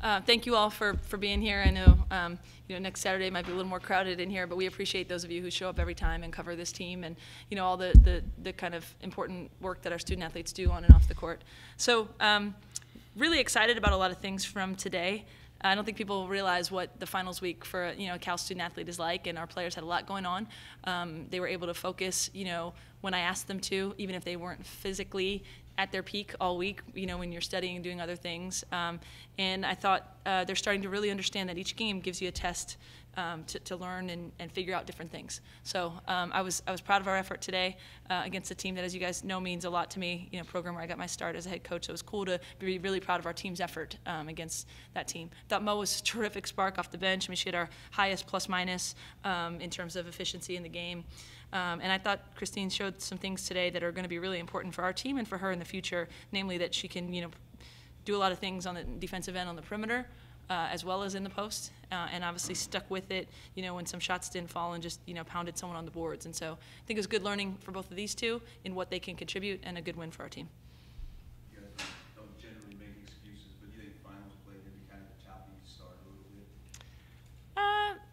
Thank you all for being here. I know, next Saturday might be a little more crowded in here, but we appreciate those of you who show up every time and cover this team and, all the kind of important work that our student athletes do on and off the court. So really excited about a lot of things from today. I don't think people realize what the finals week for a Cal student athlete is like, and our players had a lot going on. They were able to focus, when I asked them to, even if they weren't physically at their peak all week, when you're studying and doing other things. And I thought they're starting to really understand that each game gives you a test to learn and figure out different things. So I was proud of our effort today against a team that, as you guys know, means a lot to me. Program where I got my start as a head coach. So it was cool to be really proud of our team's effort against that team. Thought Mo was a terrific spark off the bench. I mean, she had our highest plus-minus in terms of efficiency in the game. And I thought Kristine showed some things today that are going to be really important for our team and for her in the future, namely that she can, do a lot of things on the defensive end on the perimeter, as well as in the post, and obviously stuck with it, when some shots didn't fall and just, pounded someone on the boards. And so I think it was good learning for both of these two in what they can contribute and a good win for our team. You guys don't generally make excuses, but you think finals play can be kind of a choppy start a little bit?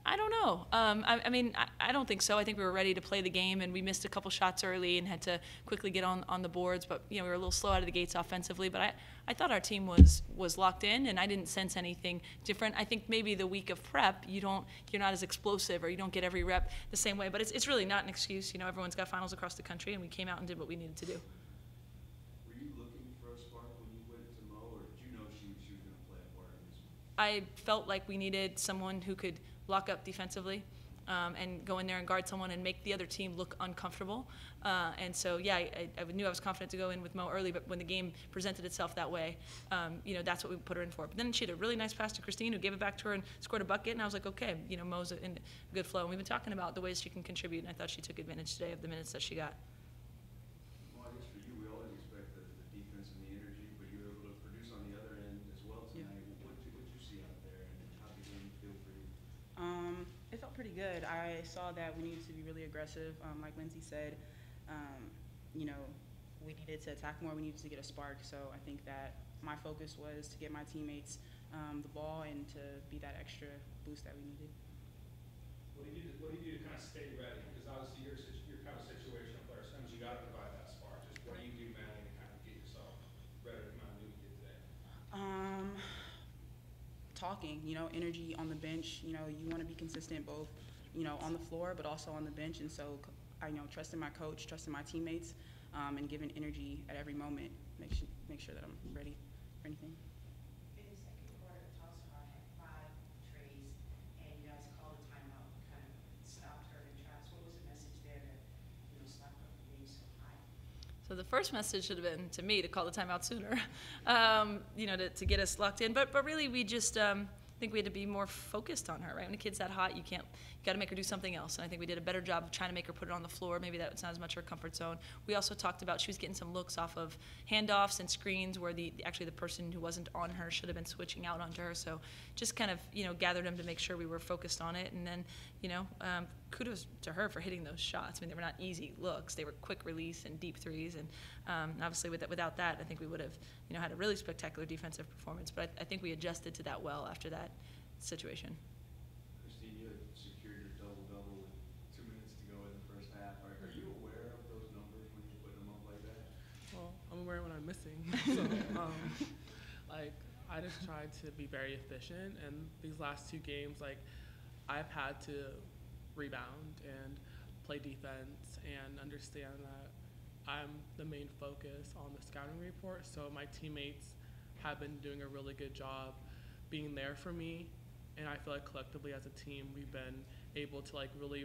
I don't know. I don't think so. I think we were ready to play the game, and we missed a couple shots early and had to quickly get on the boards. But we were a little slow out of the gates offensively. But I thought our team was locked in, and I didn't sense anything different. I think maybe the week of prep, you're not as explosive, or you don't get every rep the same way. But it's really not an excuse. Everyone's got finals across the country, and we came out and did what we needed to do. Were you looking for a spark when you went to Mo, or did you know she was going to play a part in this one? I felt like we needed someone who could lock up defensively and go in there and guard someone and make the other team look uncomfortable. And so, yeah, I knew I was confident to go in with Mo early, but when the game presented itself that way, that's what we put her in for. But then she had a really nice pass to Kristine, who gave it back to her and scored a bucket, and I was like, okay, Mo's in good flow. And we've been talking about the ways she can contribute, and I thought she took advantage today of the minutes that she got. Well, I guess for you, we always expect the defense and the energy, but you were able to produce on the other end as well tonight. Yeah. What did you see out there, and how did the game feel for you? It felt pretty good. I saw that we needed to be really aggressive. Like Lindsay said, we needed to attack more. We needed to get a spark. So I think that my focus was to get my teammates the ball and to be that extra boost that we needed. What do you do to kind of stay ready? Because obviously you're kind of a situational player. Sometimes you got to provide that spark. Just what do you do mentally to kind of get yourself ready to come out and do what you did today? Talking, energy on the bench. You want to be consistent both, on the floor but also on the bench. And so, trusting my coach, trusting my teammates, and giving energy at every moment. Make sure that I'm ready for anything. In the second quarter, Tulsa had 5 trees, and you guys called a timeout, kind of stopped her in tracks. What was the message there to stop her from being so high? So the first message should have been to me to call the timeout sooner, to get us locked in. But really, we just think we had to be more focused on her. Right, when a kid's that hot, you got to make her do something else. And I think we did a better job of trying to make her put it on the floor. Maybe that's not as much her comfort zone. We also talked about she was getting some looks off of handoffs and screens where actually the person who wasn't on her should have been switching out onto her. So just kind of gathered them to make sure we were focused on it. And then kudos to her for hitting those shots. I mean, they were not easy looks. They were quick release and deep threes. And obviously without that, I think we would have had a really spectacular defensive performance. But I think we adjusted to that well after that situation. Kristine, you had secured your double-double with 2 minutes to go in the first half. Are you aware of those numbers when you're putting them up like that? Well, I'm aware when I'm missing. So, I just tried to be very efficient. And these last 2 games, I've had to rebound and play defense and understand that I'm the main focus on the scouting report. So my teammates have been doing a really good job being there for me, and I feel like collectively as a team we've been able to really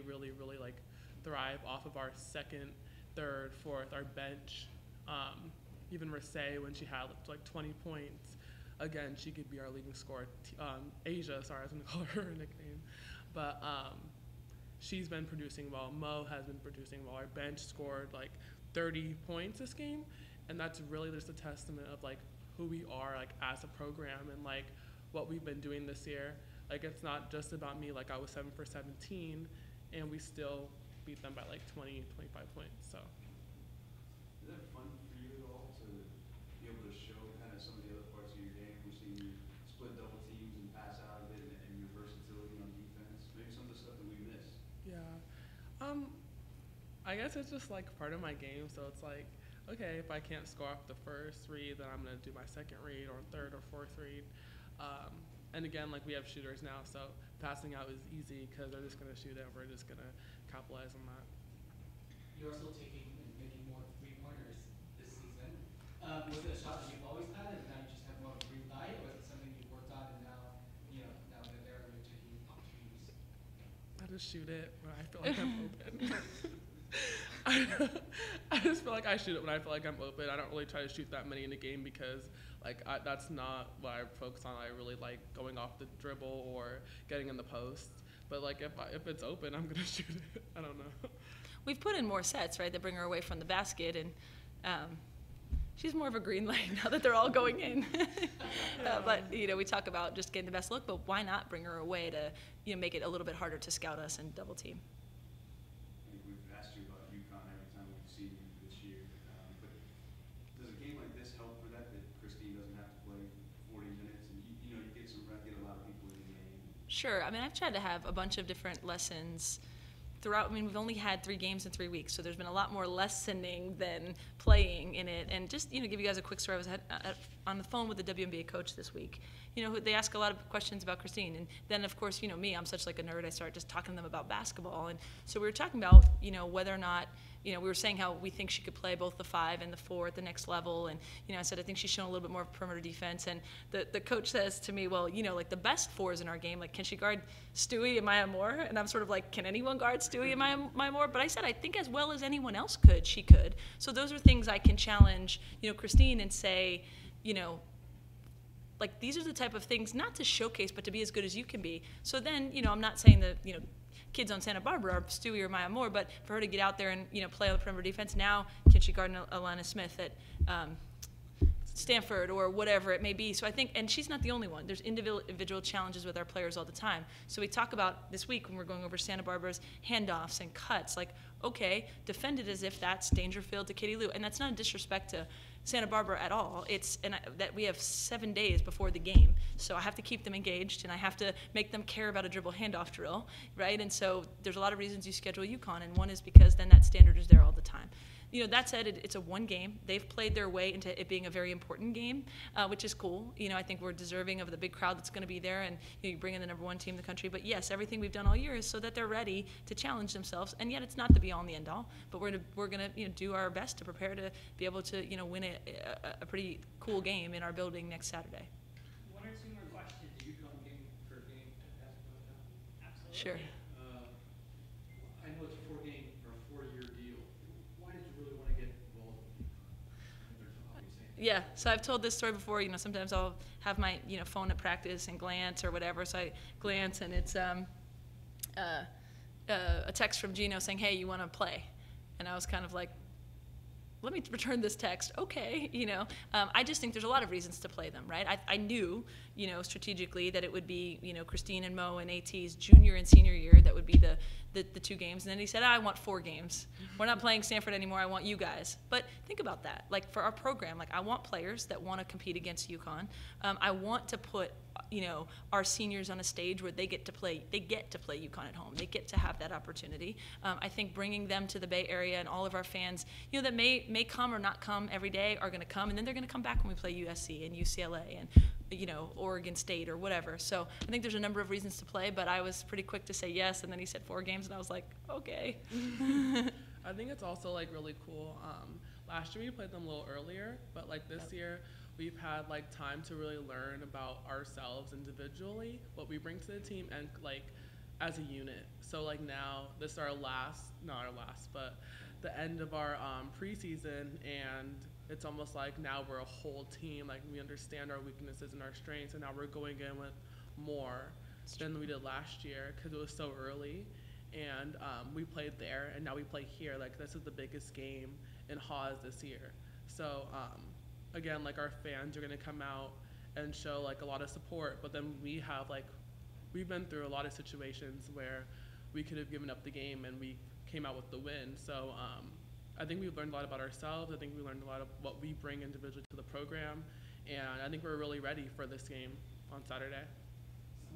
thrive off of our second, third, fourth, our bench. Even Rasay, when she had 20 points, again, she could be our leading scorer. Asia, sorry, I was going to call her nickname. But she's been producing well. Mo has been producing well. Our bench scored 30 points this game, and that's really just a testament of who we are as a program and what we've been doing this year. It's not just about me. I was 7 for 17, and we still beat them by 20, 25 points. So. Is that fun for you at all to be able to show kind of some of the other parts of your game? We've seen you split double teams I guess it's just like part of my game. So it's like, okay, if I can't score off the first read, then I'm gonna do my second read or third or fourth read. And again, like we have shooters now, so passing out is easy because they're just gonna shoot it, and we're just gonna capitalize on that. You're also taking and making more three-pointers this season. Was it a shot that you've always had, and now you just have more of a green light, or is it something you've worked on, and now, now that they're taking opportunities? I just shoot it when I feel like I'm open. I just feel like I shoot it when I feel like I'm open. I don't really try to shoot that many in a game because that's not what I focus on. I really like going off the dribble or getting in the post. But like if it's open, I'm gonna shoot it. I don't know. We've put in more sets, right, that bring her away from the basket, and she's more of a green light now that they're all going in. But we talk about just getting the best look, but why not bring her away to make it a little bit harder to scout us and double team? I think we've asked you about UConn every time we've seen you this year, but does a game like this help for that Kristine doesn't have to play 40 minutes and you get a lot of people in the game? Sure. I mean, I've tried to have a bunch of different lessons throughout. I mean, we've only had 3 games in 3 weeks, so there's been a lot more lessening than playing in it. And just, give you guys a quick story. I was on the phone with the WNBA coach this week. They ask a lot of questions about Kristine. And then, of course, me, I'm such like a nerd. I start just talking to them about basketball. And so we were talking about, whether or not, we were saying how we think she could play both the 5 and the 4 at the next level. And, I said, I think she's shown a little bit more perimeter defense. And the coach says to me, well, like the best 4s in our game, like, can she guard Stewie and Maya Moore? And I'm sort of like, can anyone guard Stewie and Maya Moore? But I said, I think as well as anyone else could, she could. So those are things I can challenge, Kristine and say, like, these are the type of things, not to showcase, but to be as good as you can be. So then, I'm not saying that, kids on Santa Barbara are Stewie or Maya Moore, but for her to get out there and, play on the perimeter defense, now can she guard Alana Smith at Stanford or whatever it may be. So I think, and she's not the only one. There's individual challenges with our players all the time. So we talk about this week when we're going over Santa Barbara's handoffs and cuts, like, okay, defend it as if that's Dangerfield to Kitty Lou. And that's not a disrespect to Santa Barbara at all. That we have 7 days before the game, so I have to keep them engaged and I have to make them care about a dribble handoff drill, right? And so there's a lot of reasons you schedule UConn, and one is because then that standard is there all the time. That said, it's a 1 game. They've played their way into it being a very important game, which is cool. I think we're deserving of the big crowd that's going to be there, and you bring in the #1 team in the country. But yes, everything we've done all year is so that they're ready to challenge themselves. And yet, it's not the be all and the end all. But we're gonna do our best to prepare to be able to win a pretty cool game in our building next Saturday. 1 or 2 more questions. UConn game per game basketball now? Absolutely. Sure. I know it's a 4-game or 4-year deal. Why did you really want to get involved with UConn? Yeah, so I've told this story before. Sometimes I'll have my phone at practice and glance or whatever. So I glance and it's a text from Gino saying, "Hey, you want to play?" And I was kind of like, let me return this text. Okay, I just think there's a lot of reasons to play them, right? I knew, strategically that it would be, Kristine and Mo and AT's junior and senior year that would be the 2 games. And then he said, I want 4 games. We're not playing Stanford anymore. I want you guys. But think about that. Like, for our program, like, I want players that want to compete against UConn. I want to put, our seniors on a stage where they get to play UConn at home. They get to have that opportunity. I think bringing them to the Bay Area and all of our fans, that may come or not come every day are going to come, and then they're going to come back when we play USC and UCLA and Oregon State or whatever. So I think there's a number of reasons to play, but I was pretty quick to say yes, and then he said 4 games, and I was like, okay. I think it's also like really cool. Last year we played them a little earlier, but like this year we've had like time to really learn about ourselves individually, what we bring to the team, and like as a unit. So like now this is our not our last, but the end of our preseason, and it's almost like now we're a whole team. Like, we understand our weaknesses and our strengths, and now we're going in with more than we did last year because it was so early. And we played there, and now we play here. Like, this is the biggest game in Haas this year. So again, like, our fans are going to come out and show like a lot of support, but then we've been through a lot of situations where we could have given up the game and we came out with the win. So I think we've learned a lot about ourselves. I think we learned a lot of what we bring individually to the program, and I think we're really ready for this game on Saturday.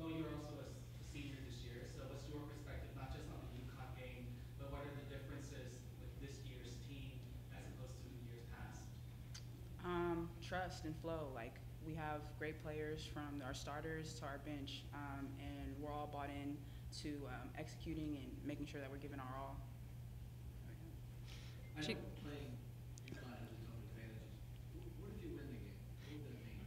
Mo, you're also a senior this year, so what's your perspective, not just on the UConn game, but what are the differences with trust and flow. Like, we have great players from our starters to our bench, and we're all bought in to executing and making sure that we're giving our all. I know She- playing UConn has its own advantages. What if you win the game? What would that mean?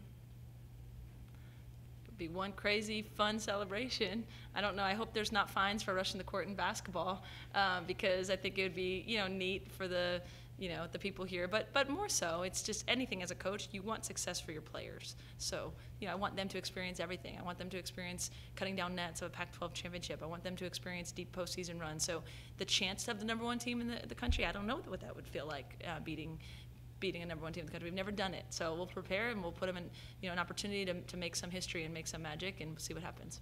Be one crazy fun celebration. I don't know. I hope there's not fines for rushing the court in basketball, because I think it would be, neat for the, the people here. But more so, it's just anything as a coach, you want success for your players. So, I want them to experience everything. I want them to experience cutting down nets of a Pac-12 championship. I want them to experience deep postseason runs. So the chance to have the #1 team in the country, I don't know what that would feel like, beating a #1 team in the country. We've never done it. So we'll prepare and we'll put them in, an opportunity to make some history and make some magic, and we'll see what happens.